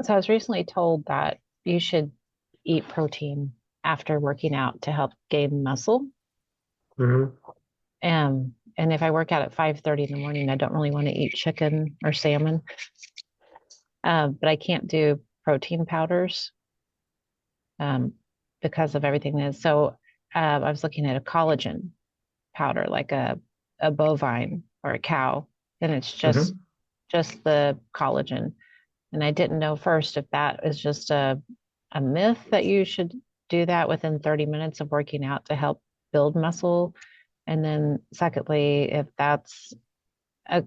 So I was recently told that you should eat protein after working out to help gain muscle. Hmm. And if I work out at 5:30 in the morning, I don't really want to eat chicken or salmon. But I can't do protein powders um, because of everything that is. So I was looking at a collagen powder, like a bovine or a cow, and it's just Hmm. just the collagen. And I didn't know first if that is just a myth that you should do that within 30 minutes of working out to help build muscle. And then secondly, if that's a,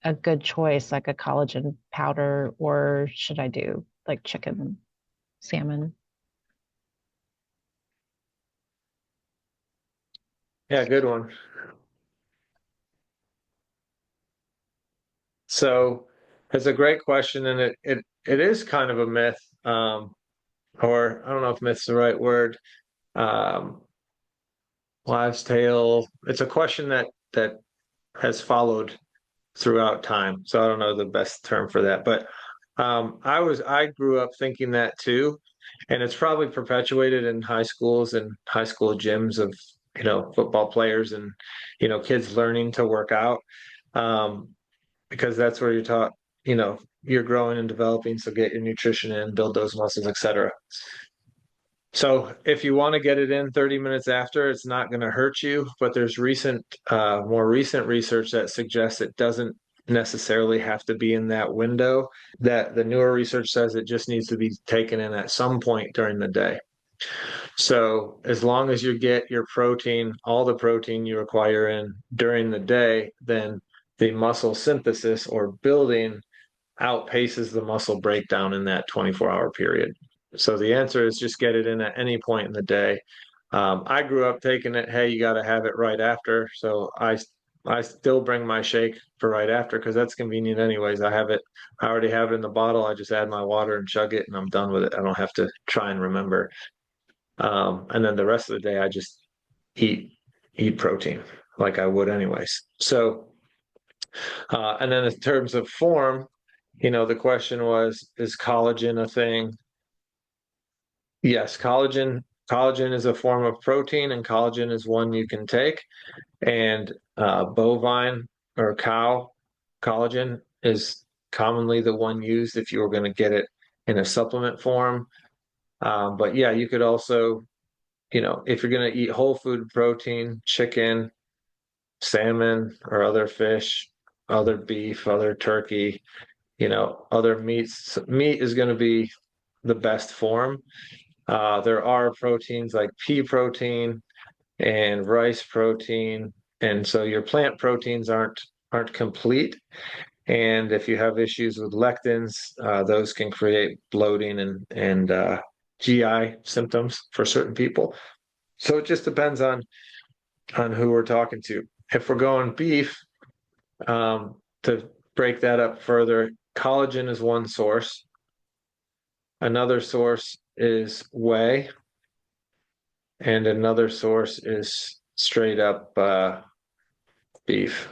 a good choice, like a collagen powder, or should I do like chicken, salmon? Yeah, good one. So it's a great question, and it is kind of a myth, or I don't know if myth's the right word. Um, Wives' tale. It's a question that has followed throughout time. So I don't know the best term for that, but I grew up thinking that too, and it's probably perpetuated in high schools and high school gyms of football players and kids learning to work out, because that's where you're taught, you're growing and developing, so get your nutrition in, build those muscles, etc. So if you want to get it in 30 minutes after, it's not going to hurt you. But there's more recent research that suggests it doesn't necessarily have to be in that window. That the newer research says it just needs to be taken in at some point during the day. So as long as you get your protein, all the protein you require in during the day, then the muscle synthesis or building outpaces the muscle breakdown in that 24-hour period. So the answer is just get it in at any point in the day. I grew up taking it, hey, you got to have it right after. So I still bring my shake for right after because that's convenient anyways. I already have it in the bottle. I just add my water and chug it and I'm done with it. I don't have to try and remember. And then the rest of the day I just eat eat protein like I would anyways. So and then in terms of form, the question was, is collagen a thing? Yes, collagen is a form of protein, and collagen is one you can take. And bovine or cow collagen is commonly the one used if you were going to get it in a supplement form. But yeah, you could also, if you're going to eat whole food protein, chicken, salmon, or other fish, other beef, other turkey, other meats. Meat is going to be the best form. There are proteins like pea protein and rice protein, and so your plant proteins aren't complete. And if you have issues with lectins, those can create bloating and GI symptoms for certain people. So it just depends on who we're talking to. If we're going beef, to break that up further, collagen is one source. Another source is whey, and another source is straight up beef.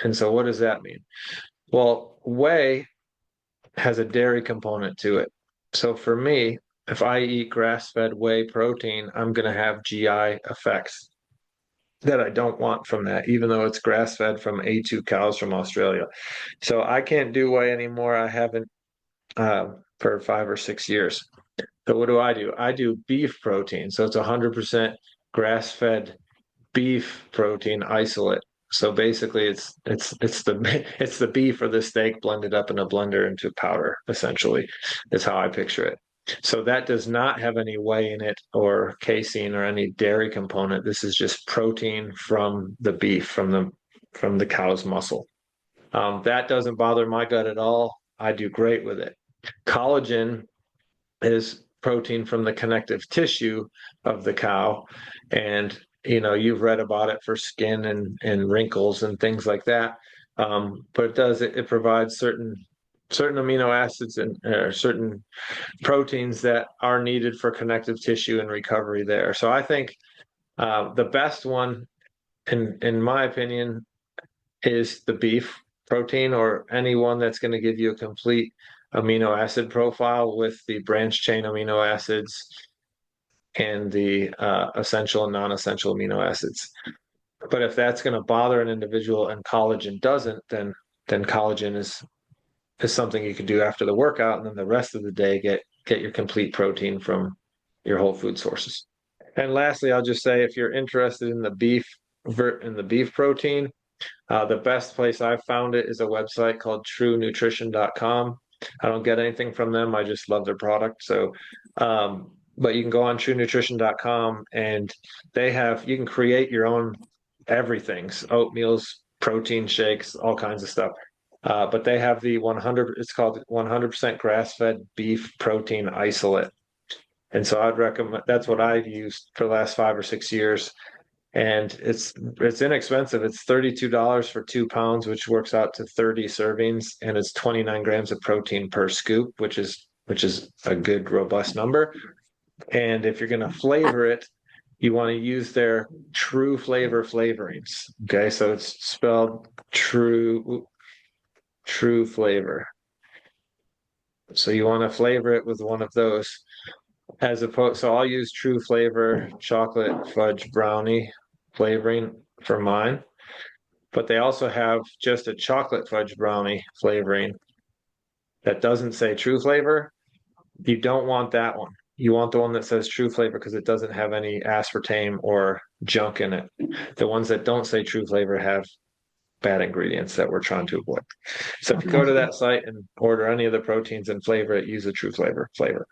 And so, what does that mean? Well, whey has a dairy component to it. So, for me, if I eat grass fed whey protein, I'm going to have GI effects that I don't want from that, even though it's grass fed from A2 cows from Australia. So, I can't do whey anymore. I haven't for 5 or 6 years. So what do? I do beef protein. So it's 100% grass-fed beef protein isolate. So basically it's the it's the beef or the steak blended up in a blender into powder, essentially, is how I picture it. So that does not have any whey in it or casein or any dairy component. This is just protein from the beef, from the cow's muscle. That doesn't bother my gut at all. I do great with it. Collagen is protein from the connective tissue of the cow. And, you've read about it for skin and wrinkles and things like that. But it provides certain amino acids and certain proteins that are needed for connective tissue and recovery there. So I think the best one, in my opinion, is the beef. protein or any one that's going to give you a complete amino acid profile with the branched chain amino acids and the essential and non-essential amino acids. But if that's going to bother an individual and collagen doesn't, then collagen is something you can do after the workout, and then the rest of the day get your complete protein from your whole food sources. And lastly, I'll just say if you're interested in the beef protein, the best place I've found it is a website called TrueNutrition.com. I don't get anything from them. I just love their product. So, but you can go on TrueNutrition.com and you can create your own everything's oatmeals, protein shakes, all kinds of stuff. But they have the 100, it's called 100% grass-fed beef protein isolate. And so I'd recommend that's what I've used for the last 5 or 6 years. And it's inexpensive. It's $32 for 2 pounds, which works out to 30 servings, and it's 29 grams of protein per scoop, which is a good robust number. And if you're gonna flavor it, you want to use their True Flavor flavorings. Okay, so it's spelled True Flavor. So you want to flavor it with one of those as opposed. So I'll use True Flavor chocolate fudge brownie flavoring for mine, but they also have just a chocolate fudge brownie flavoring that doesn't say True Flavor. You don't want that one. You want the one that says True Flavor because it doesn't have any aspartame or junk in it. The ones that don't say True Flavor have bad ingredients that we're trying to avoid. So if you go Okay. to that site and order any of the proteins and flavor it, use a True Flavor flavor.